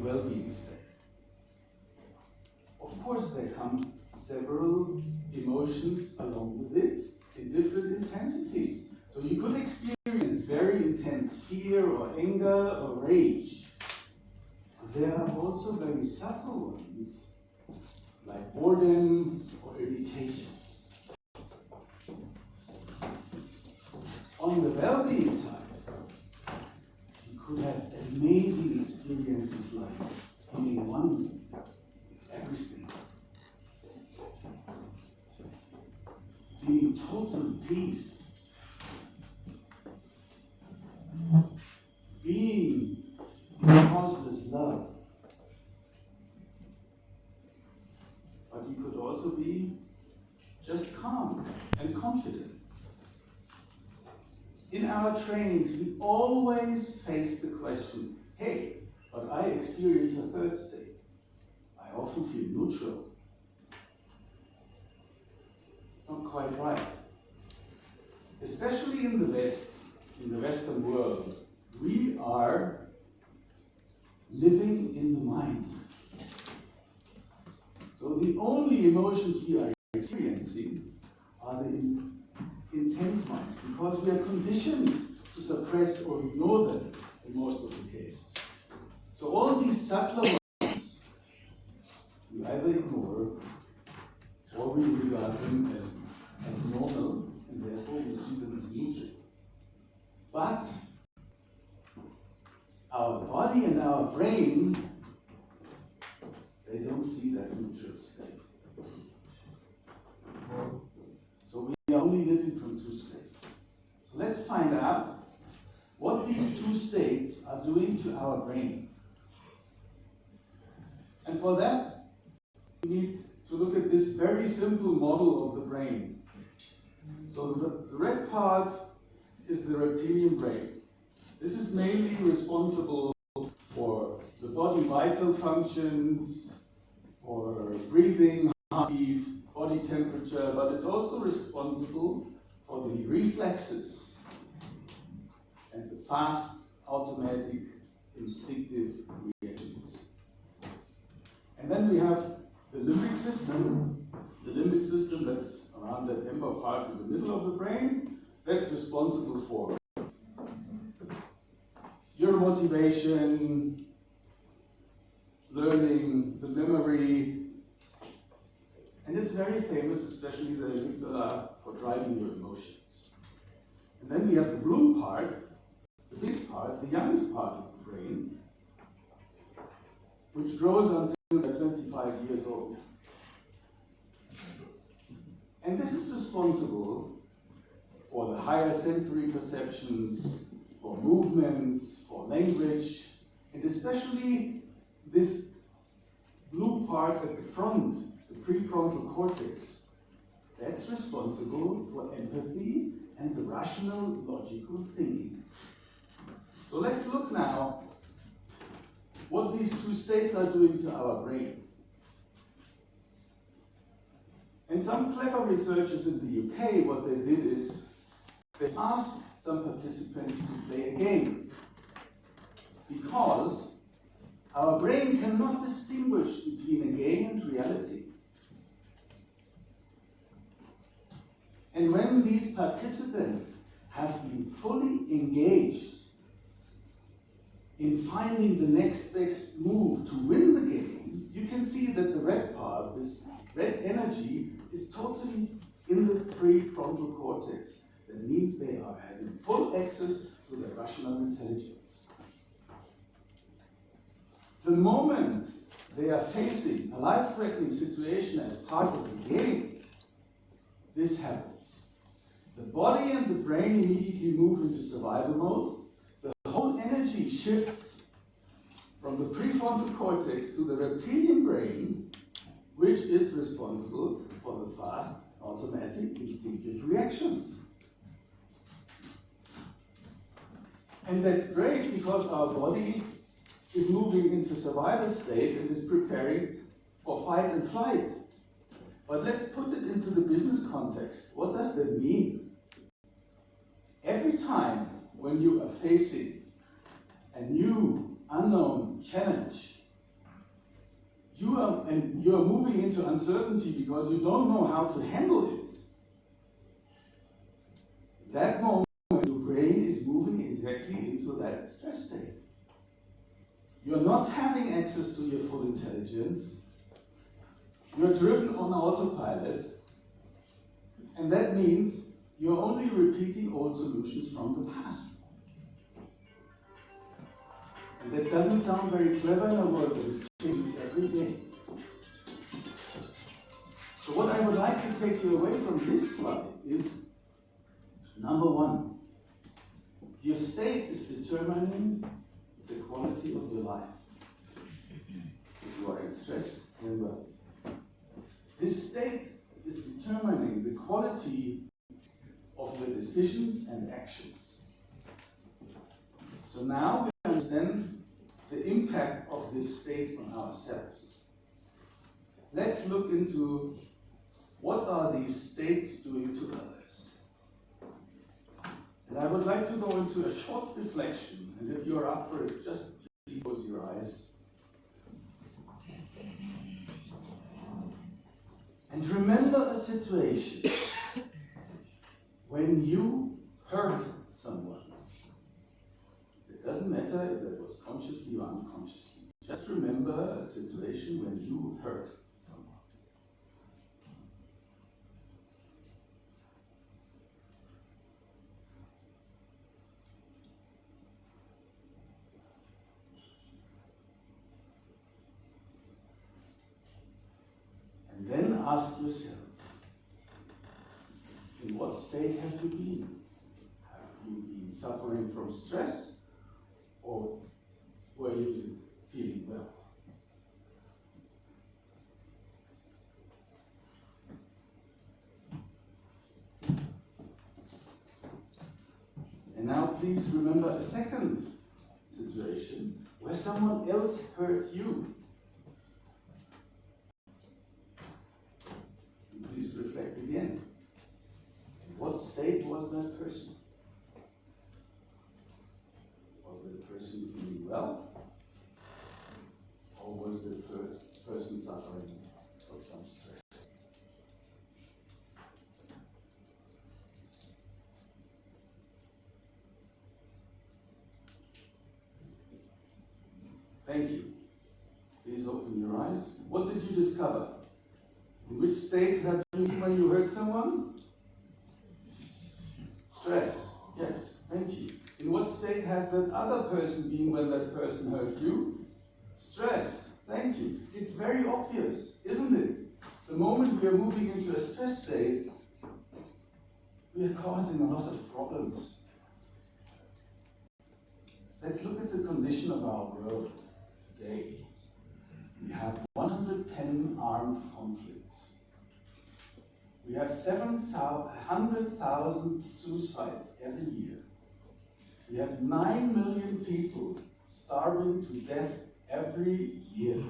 well-being state. Of course, there come several emotions along with it in different intensities. So you could experience very intense fear or anger or rage. But there are also very subtle ones, like boredom or irritation. On the well-being side, you could have amazing experiences like feeling one with everything, feeling total peace, being in causeless love. But you could also be just calm and confident. In our trainings, we always face the question, hey, but I experience a third state. I often feel neutral. It's not quite right. Especially in the West, in the Western world, we are living in the mind. So the only emotions we are experiencing are the intense minds, because we are conditioned to suppress or ignore them in most of the cases. So all these subtler ones, we either ignore or we regard them as normal, and therefore we see them as neutral. But our body and our brain, they don't see that neutral state. So we are only living from two states. So let's find out what these two states are doing to our brain. And for that, we need to look at this very simple model of the brain. So the red part is the reptilian brain. This is mainly responsible for the body vital functions, for breathing, heartbeat, body temperature, but it's also responsible for the reflexes and the fast, automatic, instinctive reactions. And then we have the limbic system. The limbic system, that's around that amber part in the middle of the brain, that's responsible for your motivation, learning, the memory, and it's very famous, especially the amygdala, for driving your emotions. And then we have the blue part, the biggest part, the youngest part of the brain, which grows until they're 25 years old. And this is responsible for the higher sensory perceptions, for movements, for language, and especially this blue part at the front, the prefrontal cortex. That's responsible for empathy and the rational, logical thinking. So let's look now what these two states are doing to our brain. And some clever researchers in the UK, what they did is, they asked some participants to play a game. Because our brain cannot distinguish between a game and reality. And when these participants have been fully engaged in finding the next best move to win the game, you can see that the red part, this red energy, is totally in the prefrontal cortex. That means they are having full access to their rational intelligence. The moment they are facing a life-threatening situation as part of the game, this happens. The body and the brain immediately move into survival mode. The whole energy shifts from the prefrontal cortex to the reptilian brain, which is responsible for the fast, automatic, instinctive reactions. And that's great because our body is moving into survival state and is preparing for fight and flight. But let's put it into the business context. What does that mean? Every time when you are facing a new, unknown challenge, you are moving into uncertainty because you don't know how to handle it. That moment, your brain is moving exactly into that stress state. You're not having access to your full intelligence. You're driven on autopilot. And that means you're only repeating old solutions from the past. And that doesn't sound very clever in a world that is changing every day. So what I would like to take you away from this slide is, number one, your state is determining the quality of your life. If you are in stress, then well. This state is determining the quality of your decisions and actions. So now we understand the impact of this state on ourselves. Let's look into what are these states doing to others. And I would like to go into a short reflection, and if you're up for it, just please close your eyes. And remember a situation when you hurt someone. It doesn't matter if that was consciously or unconsciously. Just remember a situation when you hurt someone. And then ask yourself, in what state have you been? Have you been suffering from stress? Or were you feeling well? And now please remember a second situation where someone else hurt you. And please reflect again. In what state was that person? Was the person feeling well? Or was the person suffering from some stress? Thank you. Please open your eyes. What did you discover? In which state have you been when you hurt someone? Stress. Yes, thank you. In what state has that other person been when that person hurt you? Stress. Thank you. It's very obvious, isn't it? The moment we are moving into a stress state, we are causing a lot of problems. Let's look at the condition of our world today. We have 110 armed conflicts. We have 700,000 suicides every year. We have 9 million people starving to death every year.